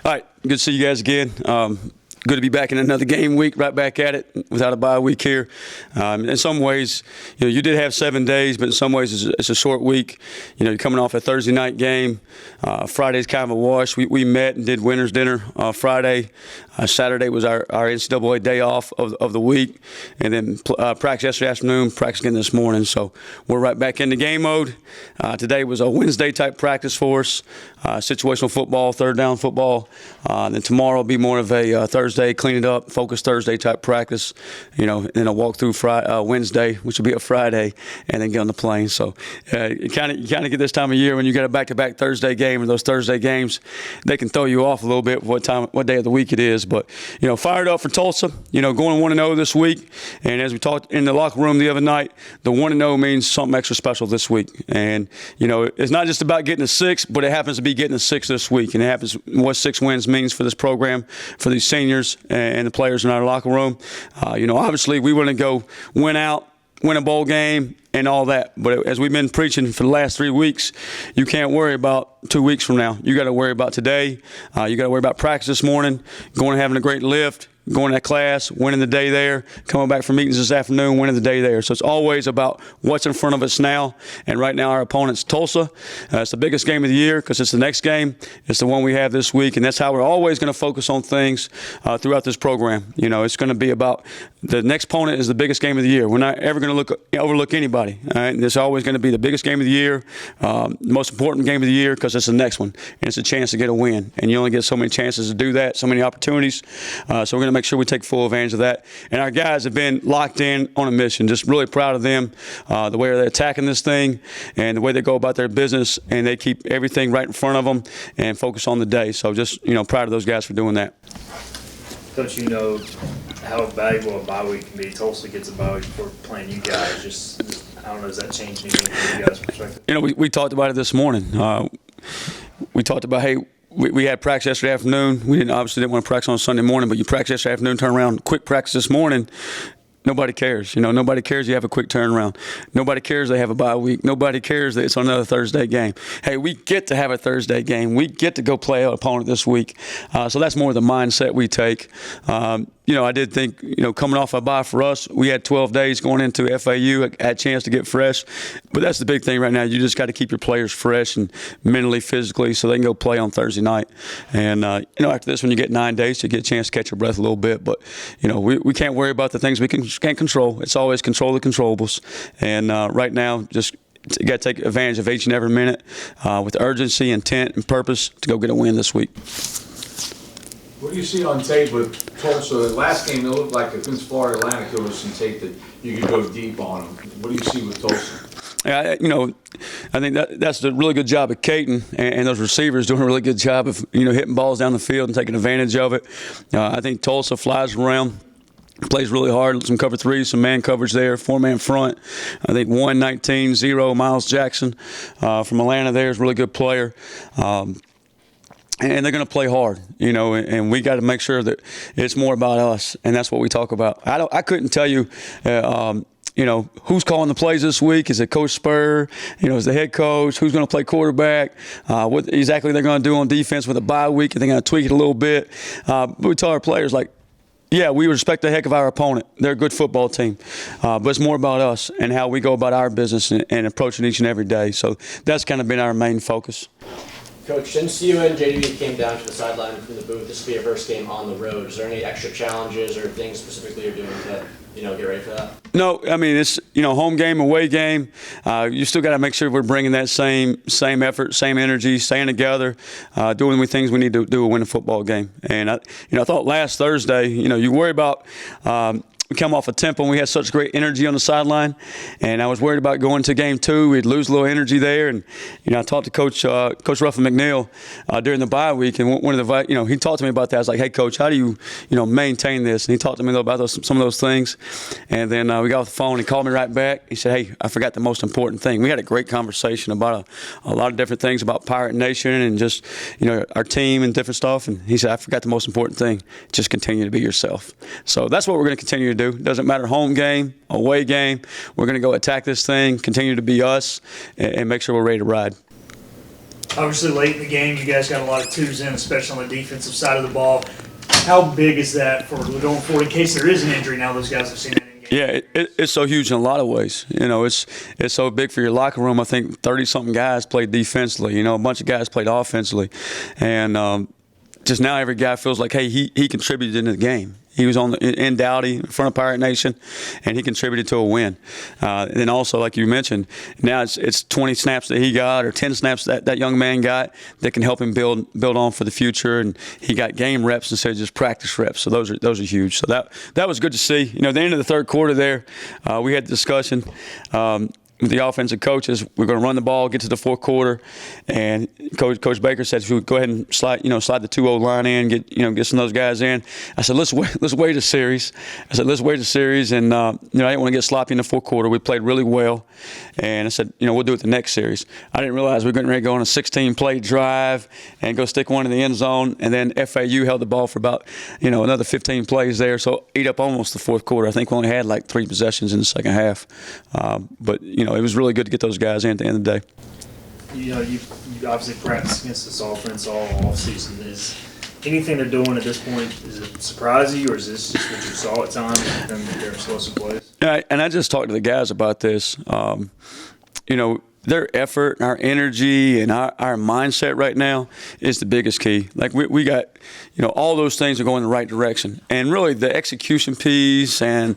All right, good to see you guys again. Good to be back in another game week, right back at it without a bye week here. In some ways, you did have 7 days, but in some ways it's a short week. You're coming off a Thursday night game. Friday's kind of a wash. We met and did winner's dinner Friday. Saturday was our NCAA day off of the week, and then practice yesterday afternoon, practice again this morning. So we're right back into game mode. Today was a Wednesday type practice for us, situational football, third down football. Then tomorrow will be more of a Thursday, clean it up, focus Thursday type practice. And a walk through Wednesday, which will be a Friday, and then get on the plane. So you kind of get this time of year when you got a back-to-back Thursday game, and those Thursday games, they can throw you off a little bit what day of the week it is. But fired up for Tulsa. Going 1-0 this week, and as we talked in the locker room the other night, the 1-0 means something extra special this week. And it's not just about getting a 6, but it happens to be getting a 6 this week, and it happens what 6 wins means for this program, for these seniors and the players in our locker room. Obviously we want to go win a bowl game and all that. But as we've been preaching for the last 3 weeks, you can't worry about 2 weeks from now. You got to worry about today. You got to worry about practice this morning, going and having a great lift, going to that class, winning the day there, coming back from meetings this afternoon, winning the day there. So it's always about what's in front of us now. And right now our opponent's Tulsa. It's the biggest game of the year because it's the next game. It's the one we have this week. And that's how we're always going to focus on things throughout this program. It's going to be about the next opponent is the biggest game of the year. We're not ever going to overlook anybody. All right? And it's always going to be the biggest game of the year, the most important game of the year because it's the next one. And it's a chance to get a win. And you only get so many chances to do that, so many opportunities. So we're going to make sure we take full advantage of that. And our guys have been locked in on a mission. Just really proud of them, the way they're attacking this thing and the way they go about their business, and they keep everything right in front of them and focus on the day. So just, proud of those guys for doing that. Coach, how valuable a bye week can be. Tulsa gets a bye week for playing you guys. Just I don't know, does that change anything from you guys' perspective? We talked about it this morning. We talked about, hey, we had practice yesterday afternoon. We obviously didn't want to practice on Sunday morning, but you practice yesterday afternoon, turn around, quick practice this morning. Nobody cares. Nobody cares you have a quick turnaround. Nobody cares they have a bye week. Nobody cares that it's on another Thursday game. Hey, we get to have a Thursday game. We get to go play an opponent this week. So that's more the mindset we take. I did think, coming off a bye for us, we had 12 days going into FAU, had a chance to get fresh. But that's the big thing right now. You just got to keep your players fresh and mentally, physically, so they can go play on Thursday night. And, after this, when you get 9 days, you get a chance to catch your breath a little bit. But, we can't worry about the things we can't control. It's always control the controllables. And right now, just you got to take advantage of each and every minute with urgency, intent, and purpose to go get a win this week. What do you see on tape with Tulsa? The last game, it looked like against Florida Atlantic, there was some tape that you could go deep on. What do you see with Tulsa? Yeah, I think that's a really good job of Caton and those receivers doing a really good job of, hitting balls down the field and taking advantage of it. I think Tulsa flies around, plays really hard, some cover threes, some man coverage there, 4-man front. I think 1-19-0, Miles Jackson from Atlanta there is a really good player. And they're going to play hard, and we got to make sure that it's more about us, and that's what we talk about. I couldn't tell you, who's calling the plays this week. Is it Coach Spur? Is the head coach? Who's going to play quarterback? What exactly they're going to do on defense with a bye week? Are they going to tweak it a little bit? But we tell our players, yeah, we respect the heck of our opponent. They're a good football team. But it's more about us and how we go about our business and approaching each and every day. So that's kind of been our main focus. Coach, since you and JDB came down to the sideline from the booth, this will be your first game on the road. Is there any extra challenges or things specifically you're doing to, get ready for that? No, it's, home game, away game. You still got to make sure we're bringing that same effort, same energy, staying together, doing the things we need to do to win a football game. And, I thought last Thursday, you worry about we come off a tempo and we had such great energy on the sideline, and I was worried about going to game 2. We'd lose a little energy there, and I talked to Coach Ruffin McNeil during the bye week, and one of the he talked to me about that. I was like, hey Coach, how do you maintain this? And he talked to me about some of those things, and then we got off the phone. He called me right back. He said, hey, I forgot the most important thing. We had a great conversation about a lot of different things about Pirate Nation and just our team and different stuff. And he said, I forgot the most important thing. Just continue to be yourself. So that's what we're going to continue to do. Doesn't matter home game, away game. We're going to go attack this thing, continue to be us, and make sure we're ready to ride. Obviously, late in the game, you guys got a lot of twos in, especially on the defensive side of the ball. How big is that for going forward in case there is an injury? Now those guys have seen it in game. Yeah, it's so huge in a lot of ways. It's so big for your locker room. I think 30-something guys played defensively. A bunch of guys played offensively, and just now every guy feels like, hey, he contributed into the game. He was in Dowdy in front of Pirate Nation, and he contributed to a win. And then also, like you mentioned, now it's 20 snaps that he got or 10 snaps that young man got that can help him build on for the future. And he got game reps instead of just practice reps. So those are huge. So that was good to see. At the end of the third quarter there, we had the discussion. With the offensive coaches, we're going to run the ball, get to the fourth quarter, and Coach Baker said, "Should we go ahead and slide the 2-0 line in, get some of those guys in?" I said, "Let's wait a series." And I didn't want to get sloppy in the fourth quarter. We played really well, and I said, we'll do it the next series. I didn't realize we were getting ready to go on a 16-play drive and go stick one in the end zone, and then FAU held the ball for about another 15 plays there, so ate up almost the fourth quarter. I think we only had like 3 possessions in the second half, but it was really good to get those guys in at the end of the day. You obviously practiced against this offense all offseason. Is anything they're doing at this point, is it surprising you, or is this just what you saw at times, them their explosive plays? Yeah, and I just talked to the guys about this. Their effort and our energy and our mindset right now is the biggest key. Like we got, all those things are going in the right direction. And really the execution piece and,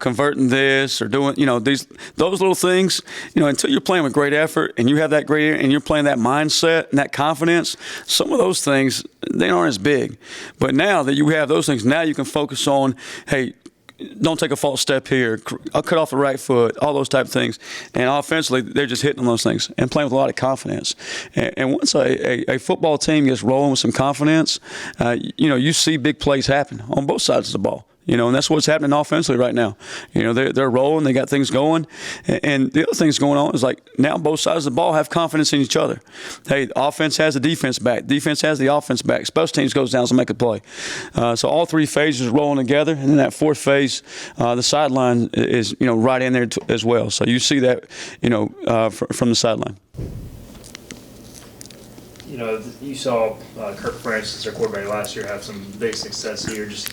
converting this or doing, those little things, until you're playing with great effort and you have that great, and you're playing that mindset and that confidence, some of those things, they aren't as big. But now that you have those things, now you can focus on, hey, don't take a false step here. I'll cut off the right foot, all those type of things. And offensively, they're just hitting on those things and playing with a lot of confidence. And once a football team gets rolling with some confidence, you see big plays happen on both sides of the ball. And that's what's happening offensively right now. They're rolling, they got things going. And the other thing that's going on is like now both sides of the ball have confidence in each other. Hey, the offense has the defense back. Defense has the offense back. Special teams goes down to make a play. So all 3 phases are rolling together. And then that 4th phase, the sideline is, right in there as well. So you see that, from the sideline. You saw Kirk Francis, their quarterback last year, have some big success here. Just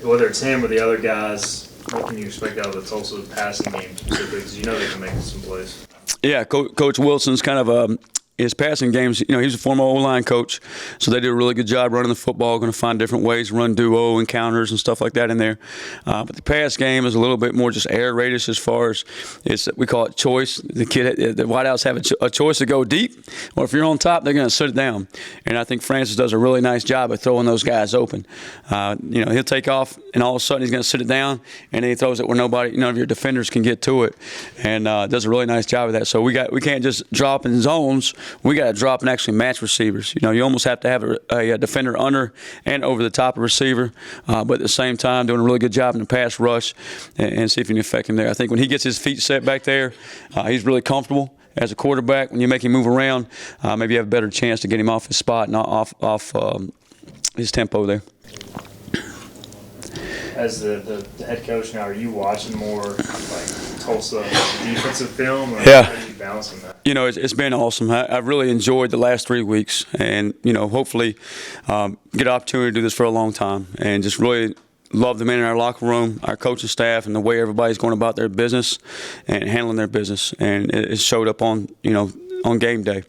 whether it's him or the other guys, what can you expect out of the Tulsa passing game specifically? Because they can make some plays. Yeah, Coach Wilson's kind of his passing games, he's a former O-line coach, so they did a really good job running the football, going to find different ways to run duo encounters and stuff like that in there. But the pass game is a little bit more just air raid as far as we call it choice. The wideouts have a choice to go deep, or if you're on top, they're going to sit it down. And I think Francis does a really nice job of throwing those guys open. He'll take off, and all of a sudden he's going to sit it down, and then he throws it where none of your defenders can get to it, and does a really nice job of that. So we can't just drop in zones. We got to drop and actually match receivers. You almost have to have a defender under and over the top of receiver, but at the same time doing a really good job in the pass rush and see if you can affect him there. I think when he gets his feet set back there, he's really comfortable. As a quarterback, when you make him move around, maybe you have a better chance to get him off his spot and off his tempo there. As the head coach now, are you watching more like Tulsa defensive film, or yeah. How are you balancing that? It's been awesome. I've really enjoyed the last 3 weeks, and hopefully get an opportunity to do this for a long time, and just really love the men in our locker room, our coaching staff, and the way everybody's going about their business and handling their business, and it showed up on game day.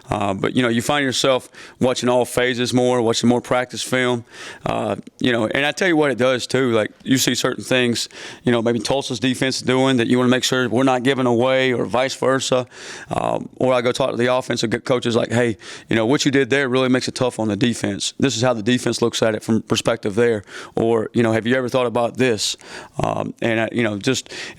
But you find yourself watching all phases more, watching more practice film. And I tell you what it does too. Like you see certain things, maybe Tulsa's defense is doing that you want to make sure we're not giving away, or vice versa. Or I go talk to the offensive coaches like, hey, what you did there really makes it tough on the defense. This is how the defense looks at it from perspective there. Or have you ever thought about this? And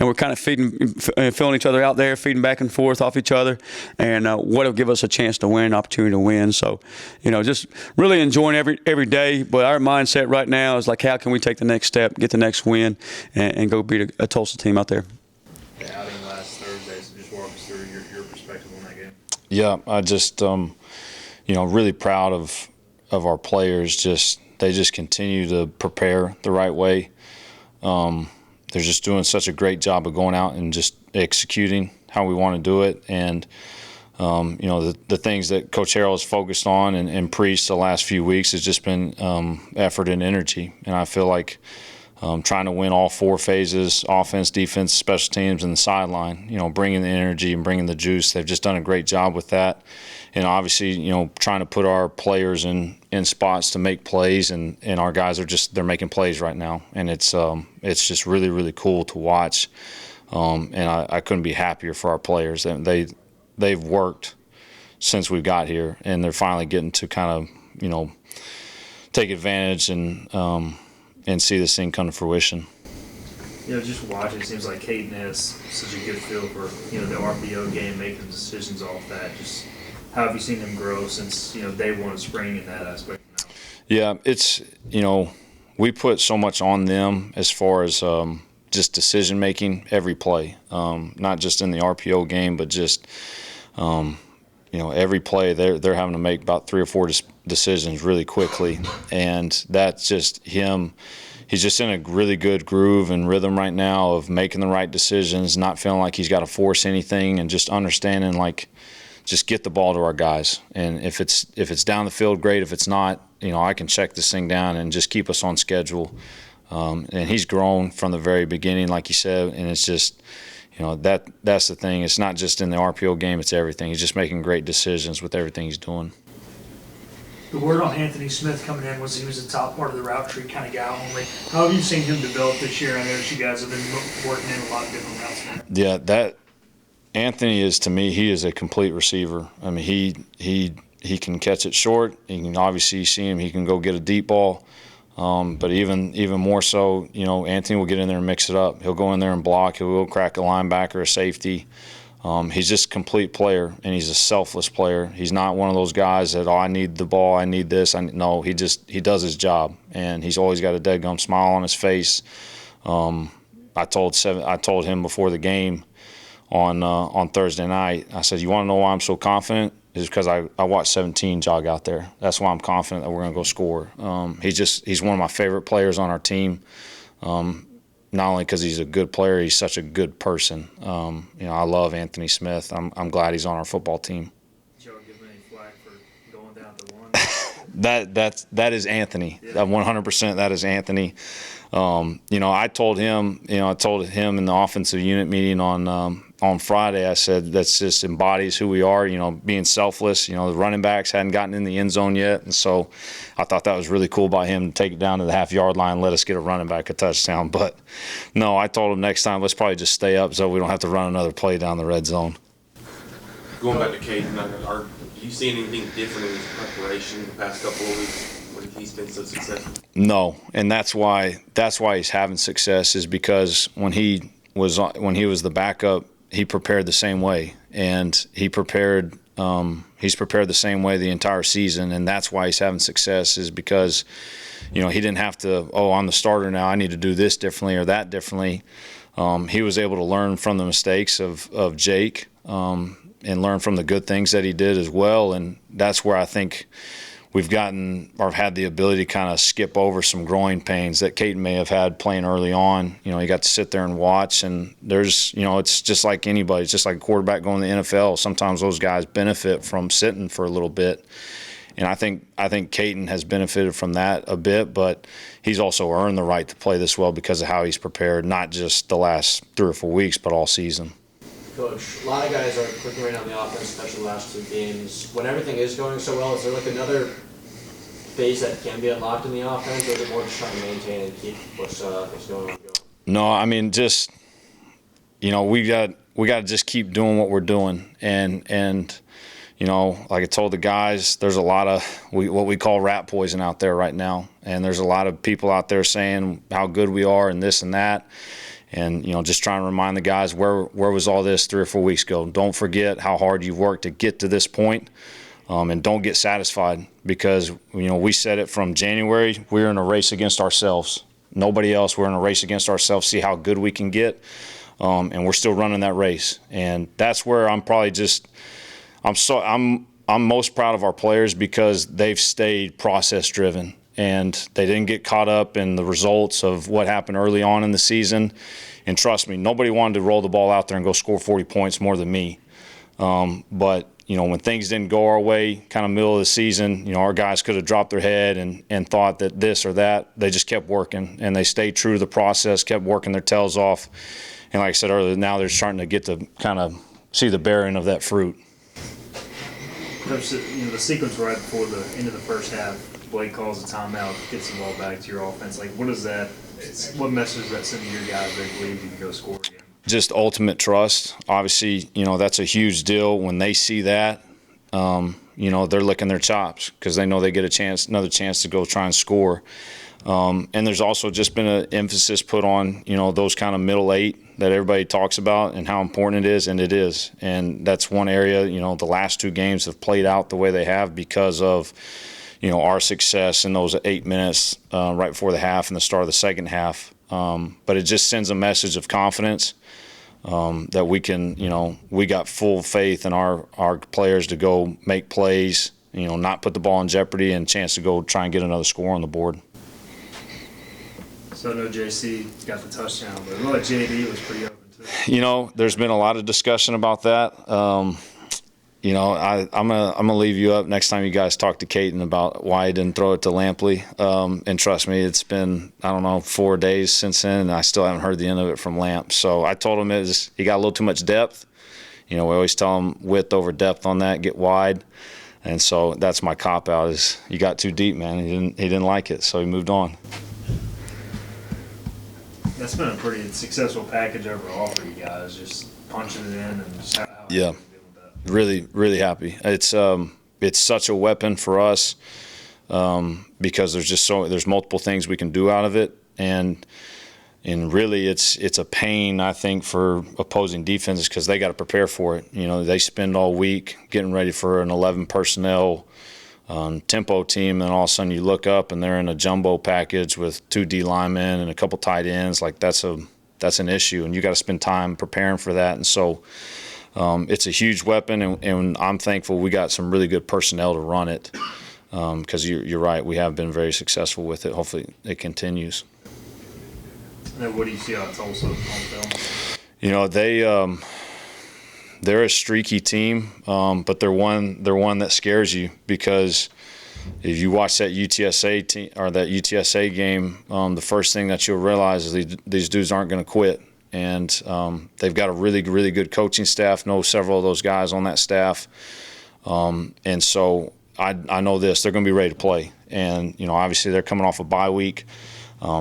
we're kind of filling each other out there, feeding back and forth off each other, and what'll give us a chance to win, opportunity to win. So, just really enjoying every day. But our mindset right now is like, how can we take the next step, get the next win, and go beat a Tulsa team out there. The outing last Thursday, so just walk us through your perspective on that game. Yeah, I just, really proud of our players. They just continue to prepare the right way. They're just doing such a great job of going out and just executing how we want to do it. And the things that Coach Harrell has focused on and preached the last few weeks has just been effort and energy. And I feel like trying to win all 4 phases, offense, defense, special teams, and the sideline, bringing the energy and bringing the juice. They've just done a great job with that. And obviously, trying to put our players in spots to make plays, and our guys are they're making plays right now. And it's just really, really cool to watch. And I couldn't be happier for our players. They've worked since we got here, and they're finally getting to kind of, take advantage and see this thing come to fruition. Just watching, it seems like Caden has such a good feel for, the RPO game, making decisions off that. Just how have you seen him grow since, day one of spring in that aspect now? Yeah, it's, we put so much on them as far as just decision making every play, not just in the RPO game, but just, every play they're having to make about 3 or 4 decisions really quickly, and that's just him. He's just in a really good groove and rhythm right now of making the right decisions, not feeling like he's got to force anything, and just understanding just get the ball to our guys. And if it's down the field, great. If it's not, I can check this thing down and just keep us on schedule. And he's grown from the very beginning, like you said, and it's just, that's the thing. It's not just in the RPO game, it's everything. He's just making great decisions with everything he's doing. The word on Anthony Smith coming in was he was the top part of the route tree kind of guy only. How have you seen him develop this year? I know that you guys have been working in a lot of different routes now. Yeah, that Anthony is, to me, he is a complete receiver. I mean, he can catch it short. You can obviously see him. He can go get a deep ball. But even more so, Anthony will get in there and mix it up. He'll go in there and block. He'll go crack a linebacker, a safety. He's just a complete player, and he's a selfless player. He's not one of those guys that, I need the ball, I need this. No, he does his job, and he's always got a dead-gum smile on his face. I told him before the game on Thursday night, I said, you want to know why I'm so confident? Is because I watched 17 jog out there. That's why I'm confident that we're going to go score. He's one of my favorite players on our team. Not only because he's a good player, he's such a good person. I love Anthony Smith. I'm glad he's on our football team. Did y'all give him any flack for going down to 1? That is Anthony. 100%. That is Anthony. I told him in the offensive unit meeting on Friday, I said that just embodies who we are, being selfless. The running backs hadn't gotten in the end zone yet, and so I thought that was really cool by him to take it down to the half-yard line and let us get a running back a touchdown. But no, I told him next time, let's probably just stay up so we don't have to run another play down the red zone. Going back to Caden, do you see anything different in his preparation the past couple of weeks when he's been so successful? No, and that's why he's having success, is because when he was the backup, he prepared the same way, and he's prepared the same way the entire season, and that's why he's having success, is because he didn't have to, I'm the starter now, I need to do this differently or that differently. He was able to learn from the mistakes of Jake, and learn from the good things that he did as well, and that's where I think we've gotten or had the ability to kind of skip over some growing pains that Caden may have had playing early on. He got to sit there and watch, and there's, it's just like anybody. It's just like a quarterback going to the NFL. Sometimes those guys benefit from sitting for a little bit, and I think Caden has benefited from that a bit, but he's also earned the right to play this well because of how he's prepared, not just the last 3 or 4 weeks, but all season. Coach, a lot of guys are clicking right on the offense, especially the last 2 games. When everything is going so well, is there another phase that can be unlocked in the offense, or is it more just trying to maintain and keep what's going on? No, I mean, just we got to just keep doing what we're doing, and like I told the guys, there's a lot of what we call rat poison out there right now, and there's a lot of people out there saying how good we are and this and that. And, just trying to remind the guys, where was all this 3 or 4 weeks ago? Don't forget how hard you've worked to get to this point, and don't get satisfied, because, we said it from January, we're in a race against ourselves. Nobody else. We're in a race against ourselves, see how good we can get, and we're still running that race. And that's where I'm probably I'm most proud of our players, because they've stayed process-driven. And they didn't get caught up in the results of what happened early on in the season. And trust me, nobody wanted to roll the ball out there and go score 40 points more than me. But when things didn't go our way, kind of middle of the season, our guys could have dropped their head and thought that this or that. They just kept working, and they stayed true to the process, kept working their tails off. And like I said earlier, now they're starting to get to kind of see the bearing of that fruit. Coach, the sequence right before the end of the first half, Blake calls a timeout, gets the ball back to your offense. Like, what message does that send to your guys they believe you can go score again? Just ultimate trust. Obviously, that's a huge deal. When they see that, they're licking their chops because they know they get another chance to go try and score. And there's also just been an emphasis put on, those kind of middle eight that everybody talks about and how important it is, and it is. And that's one area, the last two games have played out the way they have because of, our success in those 8 minutes right before the half and the start of the second half. But it just sends a message of confidence that we can, we got full faith in our players to go make plays, not put the ball in jeopardy, and a chance to go try and get another score on the board. So I know JC got the touchdown, but it looked like JD was pretty open too. There's been a lot of discussion about that. I'm gonna leave you up next time you guys talk to Caton about why he didn't throw it to Lampley. And trust me, it's been 4 days since then, and I still haven't heard the end of it from Lamp. So I told him he got a little too much depth. We always tell him width over depth on that, get wide. And so that's my cop out is you got too deep, man. He didn't like it, so he moved on. That's been a pretty successful package overall for you guys, just punching it in and just how Yeah. Really, really happy. It's such a weapon for us because there's multiple things we can do out of it, and really it's a pain, I think, for opposing defenses because they got to prepare for it. They spend all week getting ready for an 11 personnel tempo team, and all of a sudden you look up and they're in a jumbo package with 2 D linemen and a couple tight ends. Like that's an issue, and you got to spend time preparing for that. And so it's a huge weapon, and I'm thankful we got some really good personnel to run it because you're right, we have been very successful with it. Hopefully it continues. And what do you see on Tulsa on film? They're a streaky team, but they're one that scares you because if you watch that UTSA team or that UTSA game, the first thing that you'll realize is these dudes aren't going to quit, and they've got a really, really good coaching staff. Know several of those guys on that staff, and so I know this: they're going to be ready to play. And obviously they're coming off a bye week,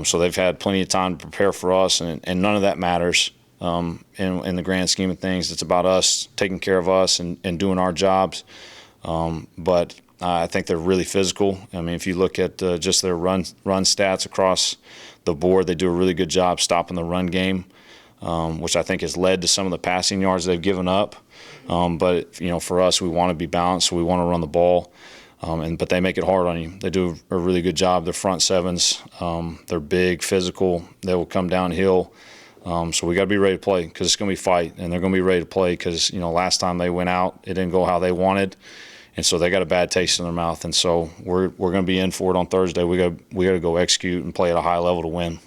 so they've had plenty of time to prepare for us, and none of that matters. In the grand scheme of things, it's about us taking care of us and doing our jobs. But I think they're really physical. I mean, if you look at just their run stats across the board, they do a really good job stopping the run game, which I think has led to some of the passing yards they've given up. But for us, we want to be balanced, so we want to run the ball. But they make it hard on you. They do a really good job. Their front sevens, they're big, physical. They will come downhill. So we got to be ready to play because it's going to be fight, and they're going to be ready to play because last time they went out, it didn't go how they wanted, and so they got a bad taste in their mouth. And so we're going to be in for it on Thursday. We got to go execute and play at a high level to win.